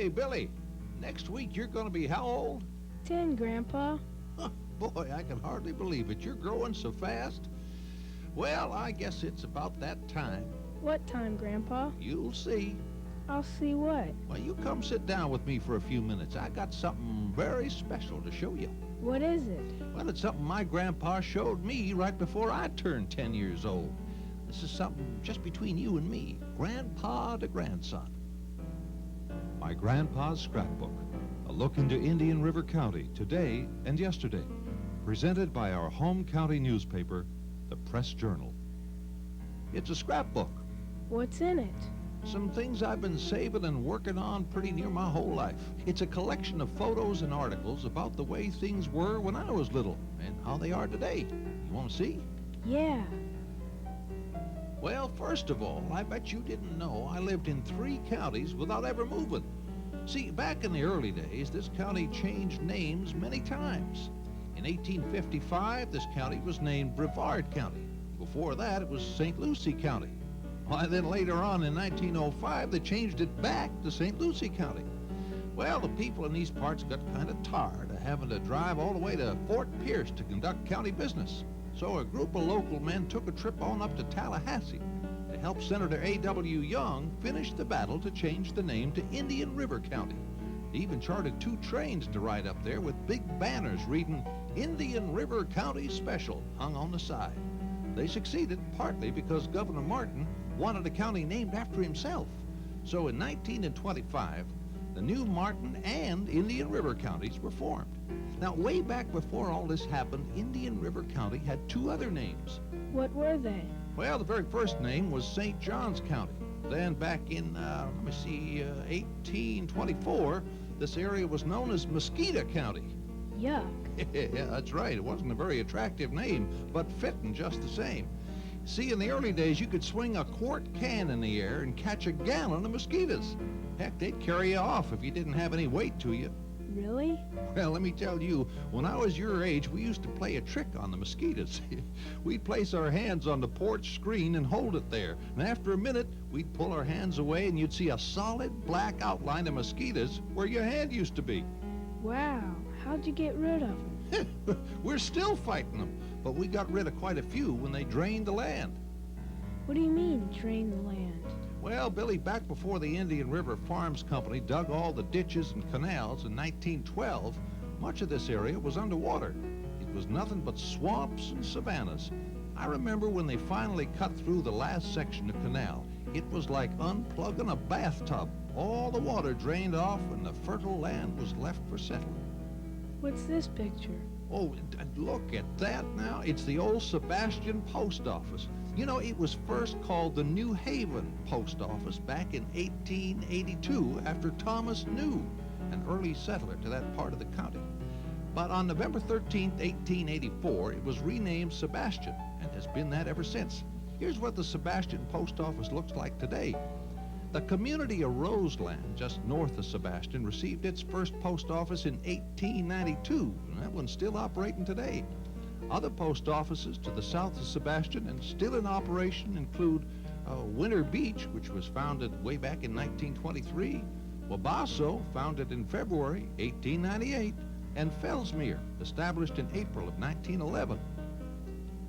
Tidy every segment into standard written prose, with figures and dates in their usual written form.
Say, Billy, next week you're going to be how old? 10, Grandpa. Boy, I can hardly believe it. You're growing so fast. Well, I guess it's about that time. What time, Grandpa? You'll see. I'll see what? Well, you come sit down with me for a few minutes. I got something very special to show you. What is it? Well, it's something my grandpa showed me right before I turned 10 years old. This is something just between you and me, grandpa to grandson. My Grandpa's Scrapbook, a look into Indian River County today and yesterday, presented by our home county newspaper, the Press Journal. It's a scrapbook. What's in it? Some things I've been saving and working on pretty near my whole life. It's a collection of photos and articles about the way things were when I was little and how they are today. You want to see? Yeah. Well, first of all, I bet you didn't know I lived in 3 counties without ever moving. See, back in the early days, this county changed names many times. In 1855, this county was named Brevard County. Before that, it was St. Lucie County. Why, then later on in 1905, they changed it back to St. Lucie County. Well, the people in these parts got kind of tired of having to drive all the way to Fort Pierce to conduct county business. So a group of local men took a trip on up to Tallahassee to help Senator A.W. Young finish the battle to change the name to Indian River County. They even chartered 2 trains to ride up there with big banners reading Indian River County Special hung on the side. They succeeded partly because Governor Martin wanted a county named after himself. So in 1925, the new Martin and Indian River counties were formed. Now, way back before all this happened, Indian River County had 2 other names. What were they? Well, the very first name was St. Johns County. Then back in, 1824, this area was known as Mosquito County. Yuck. Yeah, that's right. It wasn't a very attractive name, but fitting just the same. See, in the early days, you could swing a quart can in the air and catch a gallon of mosquitoes. Heck, they'd carry you off if you didn't have any weight to you. Really? Well, let me tell you, when I was your age, we used to play a trick on the mosquitoes. We'd place our hands on the porch screen and hold it there. And after a minute, we'd pull our hands away and you'd see a solid black outline of mosquitoes where your hand used to be. Wow. How'd you get rid of them? We're still fighting them, but we got rid of quite a few when they drained the land. What do you mean, drain the land? Well, Billy, back before the Indian River Farms Company dug all the ditches and canals in 1912, much of this area was underwater. It was nothing but swamps and savannas. I remember when they finally cut through the last section of canal, it was like unplugging a bathtub. All the water drained off and the fertile land was left for settling. What's this picture? Oh, look at that now. It's the old Sebastian Post Office. You know, it was first called the New Haven Post Office back in 1882 after Thomas New, an early settler to that part of the county. But on November 13th, 1884, it was renamed Sebastian and has been that ever since. Here's what the Sebastian Post Office looks like today. The community of Roseland, just north of Sebastian, received its first post office in 1892, and that one's still operating today. Other post offices to the south of Sebastian and still in operation include Vero Beach, which was founded way back in 1923, Wabasso, founded in February 1898, and Fellsmere, established in April of 1911.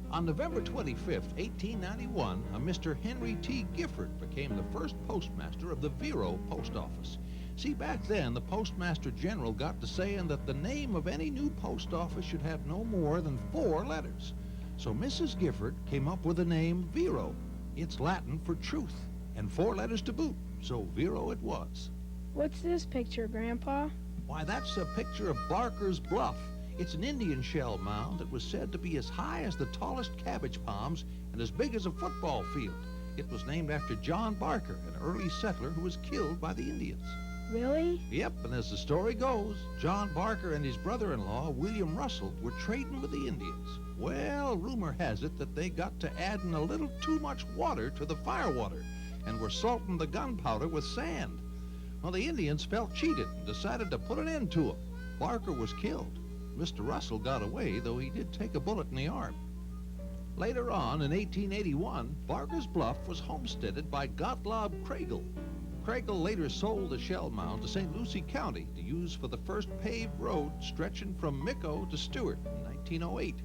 On November 25th, 1891, a Mr. Henry T. Giford became the first postmaster of the Vero Post Office. See, back then, the Postmaster General got to saying that the name of any new post office should have no more than 4 letters. So Mrs. Giford came up with the name Vero. It's Latin for truth, and 4 letters to boot, so Vero it was. What's this picture, Grandpa? Why, that's a picture of Barker's Bluff. It's an Indian shell mound that was said to be as high as the tallest cabbage palms and as big as a football field. It was named after John Barker, an early settler who was killed by the Indians. Really? Yep, and as the story goes, John Barker and his brother-in-law, William Russell, were trading with the Indians. Well, rumor has it that they got to adding a little too much water to the firewater and were salting the gunpowder with sand. Well, the Indians felt cheated and decided to put an end to them. Barker was killed. Mr. Russell got away, though he did take a bullet in the arm. Later on, in 1881, Barker's Bluff was homesteaded by Gottlob Kroegel. Kroegel later sold the shell mound to St. Lucie County to use for the first paved road stretching from Micco to Stewart in 1908.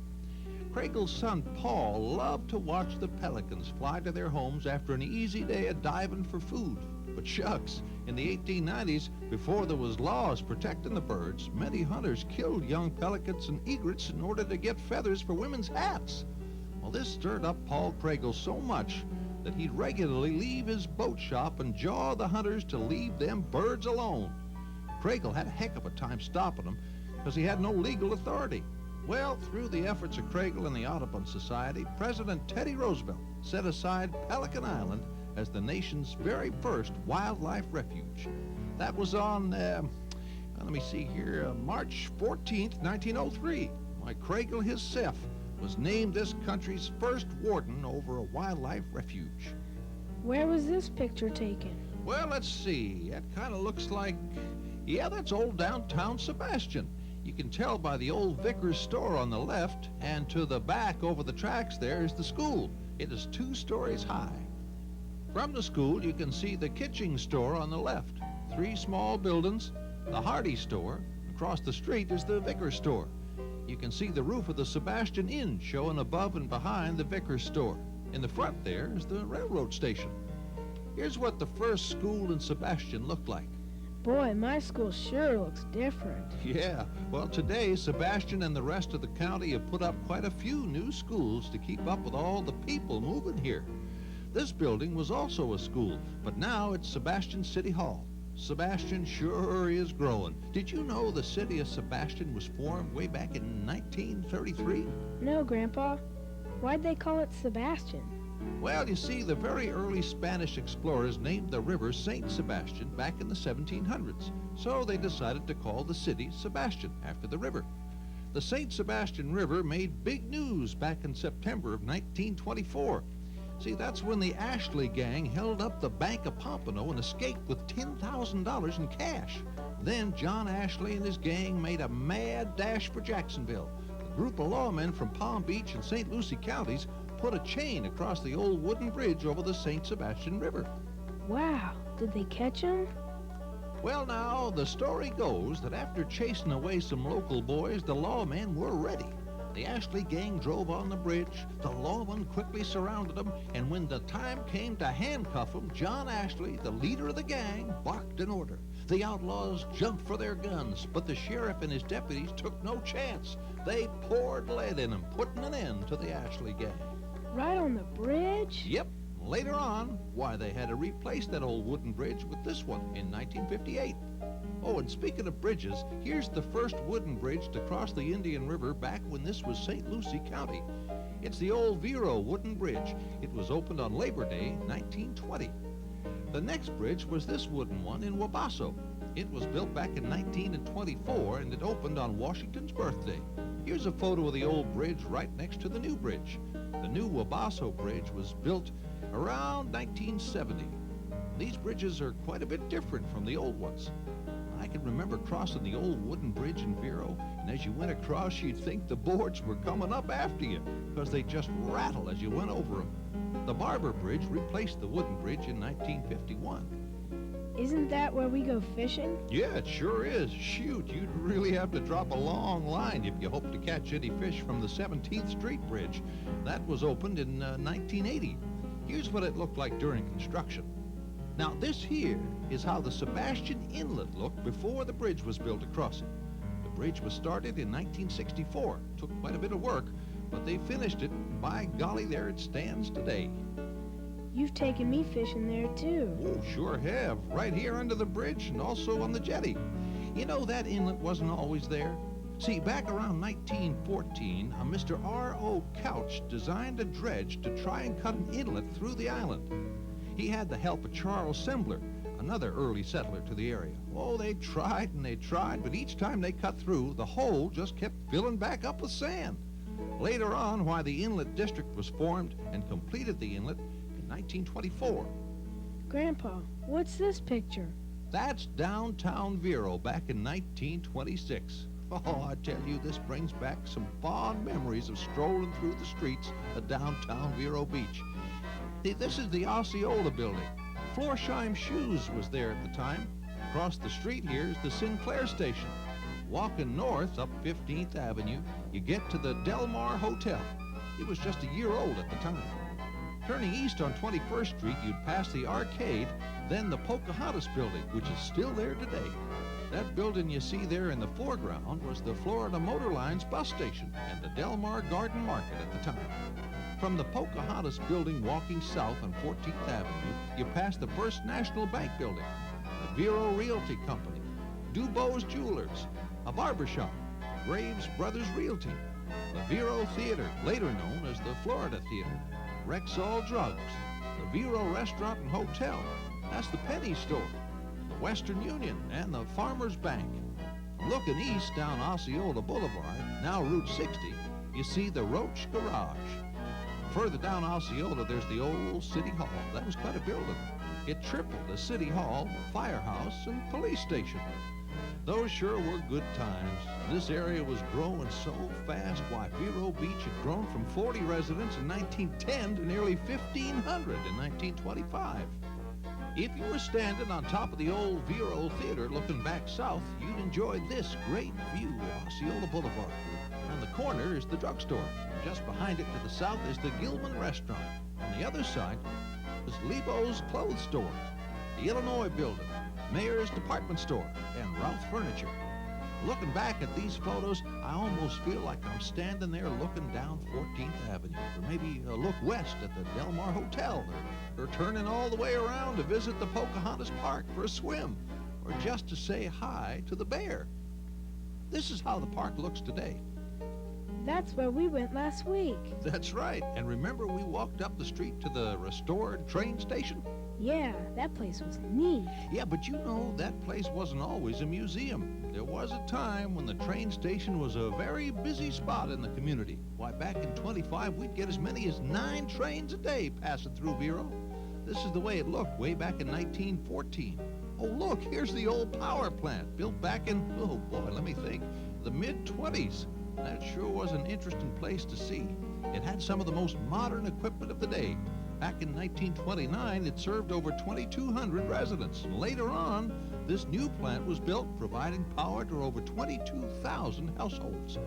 Kroegel's son Paul loved to watch the pelicans fly to their homes after an easy day of diving for food. But shucks, in the 1890s, before there was laws protecting the birds, many hunters killed young pelicans and egrets in order to get feathers for women's hats. Well, this stirred up Paul Kroegel so much that he'd regularly leave his boat shop and jaw the hunters to leave them birds alone. Kroegel had a heck of a time stopping them because he had no legal authority. Well, through the efforts of Kroegel and the Audubon Society, President Teddy Roosevelt set aside Pelican Island as the nation's very first wildlife refuge. That was on, March 14th, 1903. Why, Kroegel himself was named this country's first warden over a wildlife refuge. Where was this picture taken? Well, let's see. That kind of looks like, yeah, that's old downtown Sebastian. You can tell by the old Vickers store on the left, and to the back over the tracks there is the school. It is 2 stories high. From the school, you can see the Kitching store on the left, 3 small buildings, the Hardy store. Across the street is the Vickers store. You can see the roof of the Sebastian Inn showing above and behind the Vickers store. In the front there is the railroad station. Here's what the first school in Sebastian looked like. Boy, my school sure looks different. Yeah, well, today, Sebastian and the rest of the county have put up quite a few new schools to keep up with all the people moving here. This building was also a school, but now it's Sebastian City Hall. Sebastian sure is growing. Did you know the city of Sebastian was formed way back in 1933? No, Grandpa. Why'd they call it Sebastian? Well, you see, the very early Spanish explorers named the river St. Sebastian back in the 1700s, so they decided to call the city Sebastian after the river. The St. Sebastian River made big news back in September of 1924. See, that's when the Ashley gang held up the Bank of Pompano and escaped with $10,000 in cash. Then John Ashley and his gang made a mad dash for Jacksonville. A group of lawmen from Palm Beach and St. Lucie counties put a chain across the old wooden bridge over the St. Sebastian River. Wow, did they catch him? Well, now, the story goes that after chasing away some local boys, the lawmen were ready. The Ashley gang drove on the bridge, the lawmen quickly surrounded them, and when the time came to handcuff them, John Ashley, the leader of the gang, barked an order. The outlaws jumped for their guns, but the sheriff and his deputies took no chance. They poured lead in them, putting an end to the Ashley gang. Right on the bridge? Yep. Later on, why, they had to replace that old wooden bridge with this one in 1958. Oh, and speaking of bridges, here's the first wooden bridge to cross the Indian River back when this was St. Lucie County. It's the old Vero wooden bridge. It was opened on Labor Day, 1920. The next bridge was this wooden one in Wabasso. It was built back in 1924, and it opened on Washington's birthday. Here's a photo of the old bridge right next to the new bridge. The new Wabasso Bridge was built around 1970. These bridges are quite a bit different from the old ones. I can remember crossing the old wooden bridge in Vero, and as you went across, you'd think the boards were coming up after you, because they just rattle as you went over them. The Barber Bridge replaced the wooden bridge in 1951. Isn't that where we go fishing? Yeah, it sure is. Shoot, you'd really have to drop a long line if you hope to catch any fish from the 17th Street Bridge. That was opened in 1980. Here's what it looked like during construction. Now, this here is how the Sebastian Inlet looked before the bridge was built across it. The bridge was started in 1964. Took quite a bit of work, but they finished it, and by golly, there it stands today. You've taken me fishing there, too. Oh, sure have. Right here under the bridge and also on the jetty. You know, that inlet wasn't always there. See, back around 1914, a Mr. R.O. Couch designed a dredge to try and cut an inlet through the island. He had the help of Charles Sembler, another early settler to the area. Oh, they tried and they tried, but each time they cut through, the hole just kept filling back up with sand. Later on, why, the Inlet District was formed and completed the inlet in 1924. Grandpa, what's this picture? That's downtown Vero back in 1926. Oh, I tell you, this brings back some fond memories of strolling through the streets of downtown Vero Beach. See, this is the Osceola building. Florsheim Shoes was there at the time. Across the street here is the Sinclair station. Walking north up 15th Avenue, you get to the Del Mar Hotel. It was just a year old at the time. Turning east on 21st Street, you'd pass the arcade, then the Pocahontas building, which is still there today. That building you see there in the foreground was the Florida Motor Lines bus station and the Del Mar Garden Market at the time. From the Pocahontas building walking south on 14th Avenue, you pass the First National Bank building, the Vero Realty Company, Dubow's Jewelers, a barbershop, Graves Brothers Realty, the Vero Theater, later known as the Florida Theater, Rexall Drugs, the Vero Restaurant and Hotel, that's the Penny Store, the Western Union, and the Farmers Bank. Looking east down Osceola Boulevard, now Route 60, you see the Roach Garage. Further down Osceola, there's the old City Hall. That was quite a building. It tripled as City Hall, firehouse, and police station. Those sure were good times. This area was growing so fast. Why, Vero Beach had grown from 40 residents in 1910 to nearly 1,500 in 1925. If you were standing on top of the old Vero Theater looking back south, you'd enjoy this great view of Osceola Boulevard. On the corner is the drugstore. Just behind it to the south is the Gilman Restaurant. On the other side is Lebo's Clothes Store, the Illinois Building, Mayor's Department Store, and Ralph Furniture. Looking back at these photos, I almost feel like I'm standing there looking down 14th Avenue, or maybe a look west at the Del Mar Hotel, or turning all the way around to visit the Pocahontas Park for a swim, or just to say hi to the bear. This is how the park looks today. That's where we went last week. That's right. And remember we walked up the street to the restored train station? Yeah, that place was neat. Yeah, but you know, that place wasn't always a museum. There was a time when the train station was a very busy spot in the community. Why, back in 25, we'd get as many as 9 trains a day passing through Vero. This is the way it looked way back in 1914. Oh, look, here's the old power plant, built back in, oh boy, let me think, the mid-20s. That sure was an interesting place to see. It had some of the most modern equipment of the day. Back in 1929, it served over 2,200 residents. And later on, this new plant was built, providing power to over 22,000 households.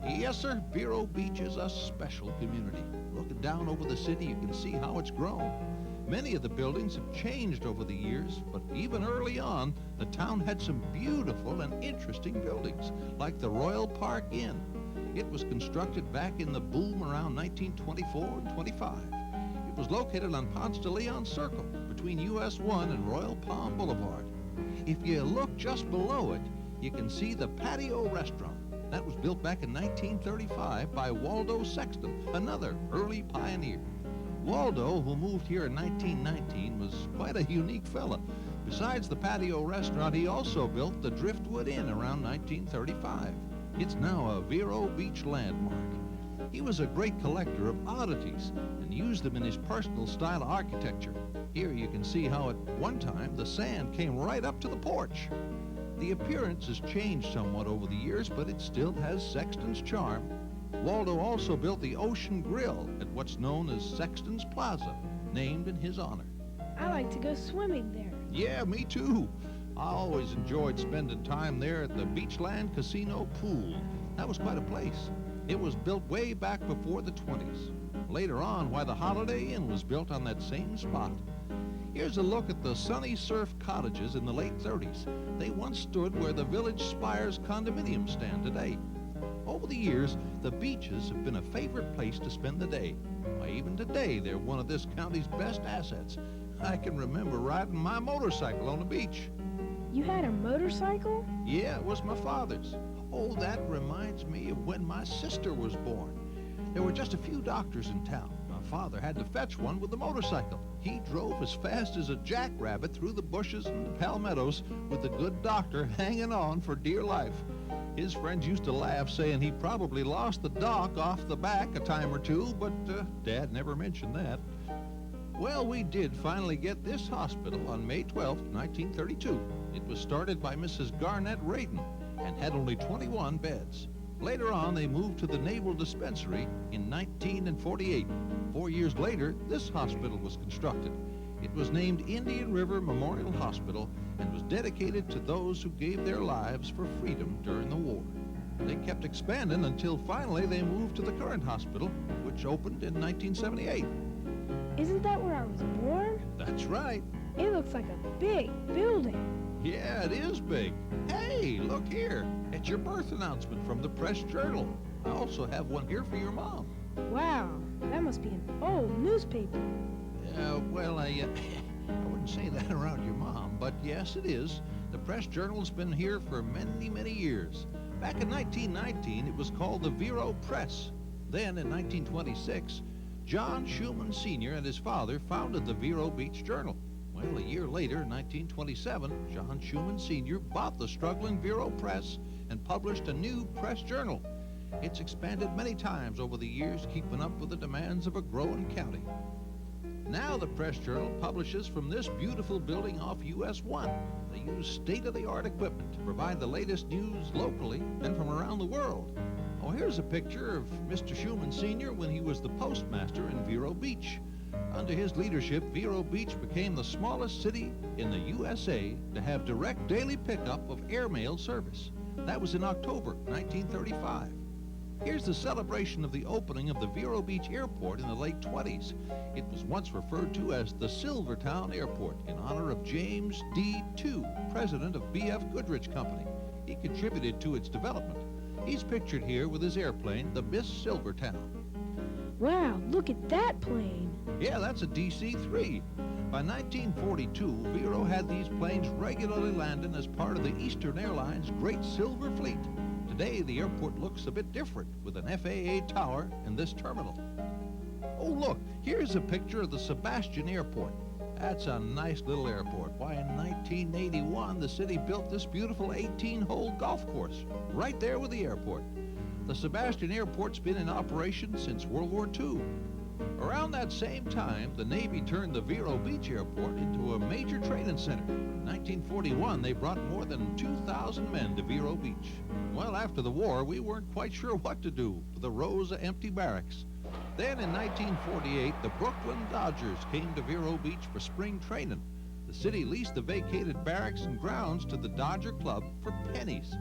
Yes, sir, Vero Beach is a special community. Looking down over the city, you can see how it's grown. Many of the buildings have changed over the years, but even early on, the town had some beautiful and interesting buildings, like the Royal Park Inn. It was constructed back in the boom around 1924 and 25. It was located on Ponce de Leon Circle, between US 1 and Royal Palm Boulevard. If you look just below it, you can see the Patio Restaurant. That was built back in 1935 by Waldo Sexton, another early pioneer. Waldo, who moved here in 1919, was quite a unique fella. Besides the Patio Restaurant, he also built the Driftwood Inn around 1935. It's now a Vero Beach landmark. He was a great collector of oddities and used them in his personal style of architecture. Here you can see how at one time the sand came right up to the porch. The appearance has changed somewhat over the years, but it still has Sexton's charm. Waldo also built the Ocean Grill at what's known as Sexton's Plaza, named in his honor. I like to go swimming there. Yeah, me too. I always enjoyed spending time there at the Beachland Casino Pool. That was quite a place. It was built way back before the 20s. Later on, why, the Holiday Inn was built on that same spot. Here's a look at the Sunny Surf cottages in the late 30s. They once stood where the Village Spires condominiums stand today. Over the years, the beaches have been a favorite place to spend the day. Why, even today, they're one of this county's best assets. I can remember riding my motorcycle on the beach. You had a motorcycle? Yeah, it was my father's. Oh, that reminds me of when my sister was born. There were just a few doctors in town. My father had to fetch one with the motorcycle. He drove as fast as a jackrabbit through the bushes and the palmettos with the good doctor hanging on for dear life. His friends used to laugh, saying he probably lost the dock off the back a time or two, but Dad never mentioned that. Well, we did finally get this hospital on May 12, 1932. It was started by Mrs. Garnett Radin and had only 21 beds. Later on, they moved to the Naval Dispensary in 1948. 4 years later, this hospital was constructed. It was named Indian River Memorial Hospital and was dedicated to those who gave their lives for freedom during the war. They kept expanding until finally they moved to the current hospital, which opened in 1978. Isn't that where I was born? That's right. It looks like a big building. Yeah, it is big. Hey, look here. It's your birth announcement from the Press Journal. I also have one here for your mom. Wow, that must be an old newspaper. Well, I wouldn't say that around your mom, but yes, it is. The Press Journal's been here for many, many years. Back in 1919, it was called the Vero Press. Then, in 1926, John Schumann Sr. and his father founded the Vero Beach Journal. Well, a year later, in 1927, John Schumann Sr. bought the struggling Vero Press and published a new Press Journal. It's expanded many times over the years, keeping up with the demands of a growing county. Now the Press Journal publishes from this beautiful building off US 1. They use state-of-the-art equipment to provide the latest news locally and from around the world. Oh, here's a picture of Mr. Schumann Sr. when he was the postmaster in Vero Beach. Under his leadership, Vero Beach became the smallest city in the USA to have direct daily pickup of airmail service. That was in October 1935. Here's the celebration of the opening of the Vero Beach Airport in the late 20s. It was once referred to as the Silvertown Airport in honor of James D. Tew, president of B.F. Goodrich Company. He contributed to its development. He's pictured here with his airplane, the Miss Silvertown. Wow, look at that plane. Yeah, that's a DC-3. By 1942, Vero had these planes regularly landing as part of the Eastern Airlines Great Silver Fleet. Today, the airport looks a bit different with an FAA tower in this terminal. Oh, look, here's a picture of the Sebastian Airport. That's a nice little airport. Why, in 1981, the city built this beautiful 18-hole golf course right there with the airport. The Sebastian Airport's been in operation since World War II. Around that same time, the Navy turned the Vero Beach Airport into a major training center. In 1941, they brought more than 2,000 men to Vero Beach. Well, after the war, we weren't quite sure what to do with the rows of empty barracks. Then in 1948, the Brooklyn Dodgers came to Vero Beach for spring training. The city leased the vacated barracks and grounds to the Dodger Club for pennies.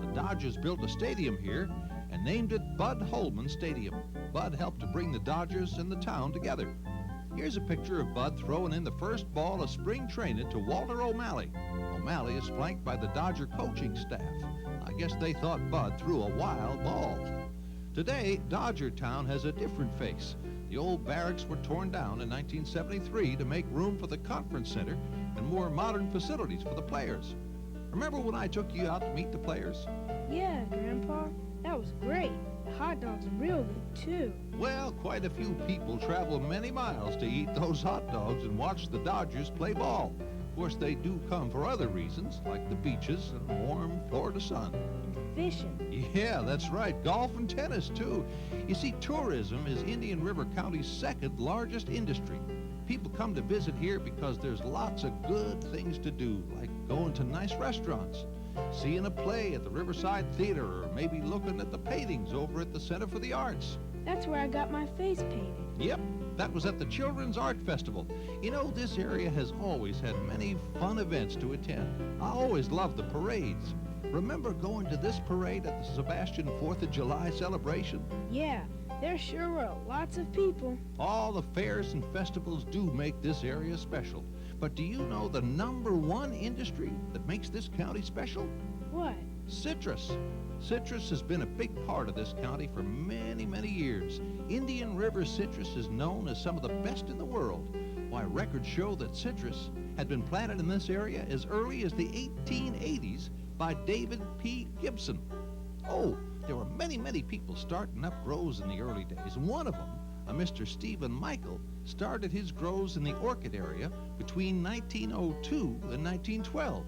The Dodgers built a stadium here and named it Bud Holman Stadium. Bud helped to bring the Dodgers and the town together. Here's a picture of Bud throwing in the first ball of spring training to Walter O'Malley. O'Malley is flanked by the Dodger coaching staff. I guess they thought Bud threw a wild ball. Today, Dodger Town has a different face. The old barracks were torn down in 1973 to make room for the conference center and more modern facilities for the players. Remember when I took you out to meet the players? Yeah, Grandpa, that was great. The hot dogs are real good, too. Well, quite a few people travel many miles to eat those hot dogs and watch the Dodgers play ball. Of course, they do come for other reasons, like the beaches and warm Florida sun. Fishing. Yeah, that's right. Golf and tennis, too. You see, tourism is Indian River County's second largest industry. People come to visit here because there's lots of good things to do, like going to nice restaurants, seeing a play at the Riverside Theater, or maybe looking at the paintings over at the Center for the Arts. That's where I got my face painted. Yep, that was at the Children's Art Festival. You know, this area has always had many fun events to attend. I always loved the parades. Remember going to this parade at the Sebastian 4th of July celebration? Yeah, there sure were lots of people. All the fairs and festivals do make this area special. But do you know the #1 industry that makes this county special? What? Citrus. Citrus has been a big part of this county for many, many years. Indian River citrus is known as some of the best in the world. Why, records show that citrus had been planted in this area as early as the 1880s by David P. Gibson. Oh, there were many, many people starting up grows in the early days. One of them, a Mr. Stephen Michael, started his grows in the Orchid area between 1902 and 1912.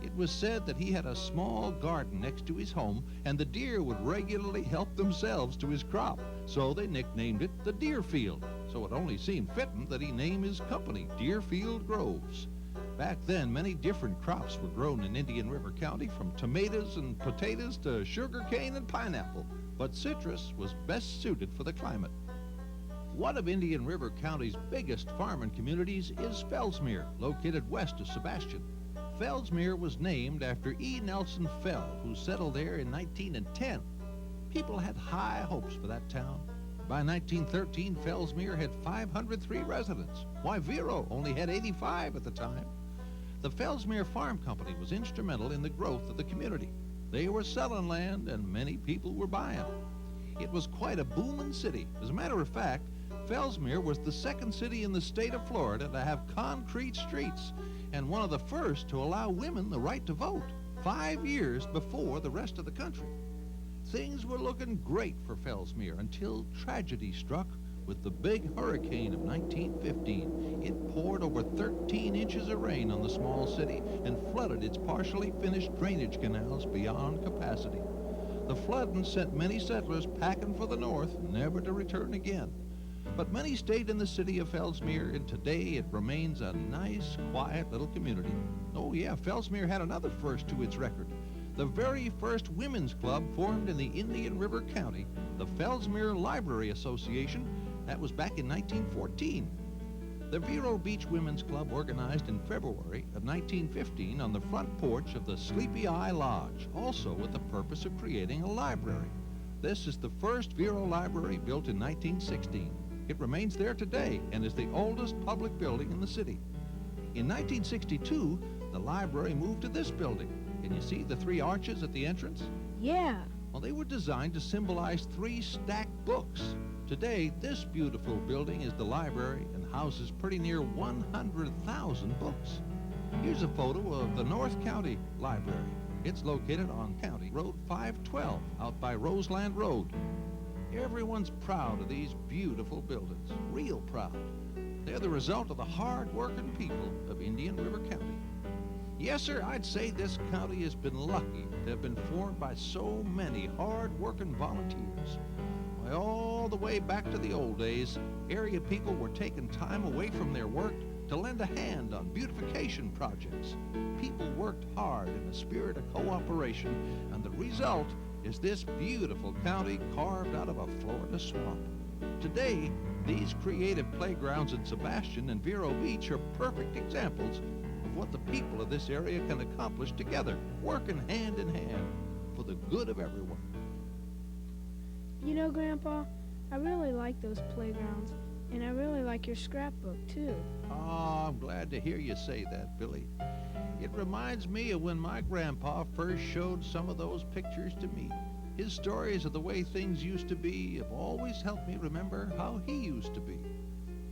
It was said that he had a small garden next to his home, and the deer would regularly help themselves to his crop, so they nicknamed it the Deerfield. So it only seemed fitting that he name his company Deerfield Groves. Back then, many different crops were grown in Indian River County, from tomatoes and potatoes to sugar cane and pineapple, but citrus was best suited for the climate. One of Indian River County's biggest farming communities is Fellsmere, located west of Sebastian. Fellsmere was named after E. Nelson Fell, who settled there in 1910. People had high hopes for that town. By 1913, Fellsmere had 503 residents. Why, Vero only had 85 at the time. The Fellsmere Farm Company was instrumental in the growth of the community. They were selling land, and many people were buying. It was quite a booming city. As a matter of fact, Fellsmere was the second city in the state of Florida to have concrete streets, and one of the first to allow women the right to vote, 5 years before the rest of the country. Things were looking great for Fellsmere until tragedy struck with the big hurricane of 1915. It poured over 13 inches of rain on the small city and flooded its partially finished drainage canals beyond capacity. The flooding sent many settlers packing for the north, never to return again. But many stayed in the city of Fellsmere, and today it remains a nice, quiet little community. Oh yeah, Fellsmere had another first to its record. The very first women's club formed in the Indian River County, the Fellsmere Library Association. That was back in 1914. The Vero Beach Women's Club organized in February of 1915 on the front porch of the Sleepy Eye Lodge, also with the purpose of creating a library. This is the first Vero library built in 1916. It remains there today and is the oldest public building in the city. In 1962, the library moved to this building. Can you see the 3 arches at the entrance? Yeah. Well, they were designed to symbolize 3 stacked books. Today, this beautiful building is the library and houses pretty near 100,000 books. Here's a photo of the North County Library. It's located on County Road 512 out by Roseland Road. Everyone's proud of these beautiful buildings, real proud. They're the result of the hard-working people of Indian River County. Yes, sir, I'd say this county has been lucky to have been formed by so many hard-working volunteers. Why, all the way back to the old days, area people were taking time away from their work to lend a hand on beautification projects. People worked hard in a spirit of cooperation, and the result is this beautiful county carved out of a Florida swamp. Today, these creative playgrounds in Sebastian and Vero Beach are perfect examples of what the people of this area can accomplish together, working hand in hand for the good of everyone. You know, Grandpa, I really like those playgrounds, and I really like your scrapbook, too. Oh, I'm glad to hear you say that, Billy. It reminds me of when my grandpa first showed some of those pictures to me. His stories of the way things used to be have always helped me remember how he used to be.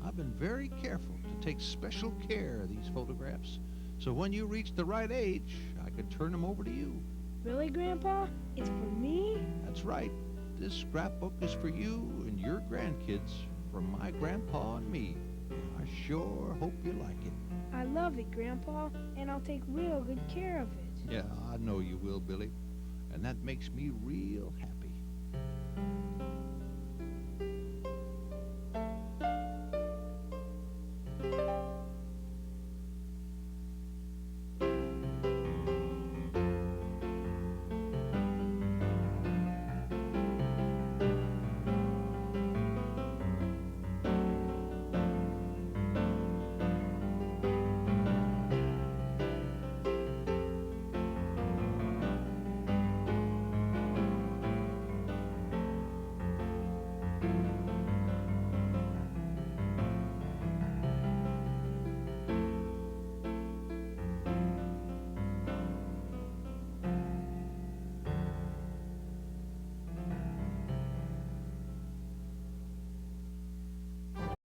I've been very careful to take special care of these photographs, so when you reach the right age, I could turn them over to you. Really, Grandpa? It's for me? That's right. This scrapbook is for you and your grandkids, from my grandpa and me. I sure hope you like it. I love it, Grandpa, and I'll take real good care of it. Yeah, I know you will, Billy. And that makes me real happy.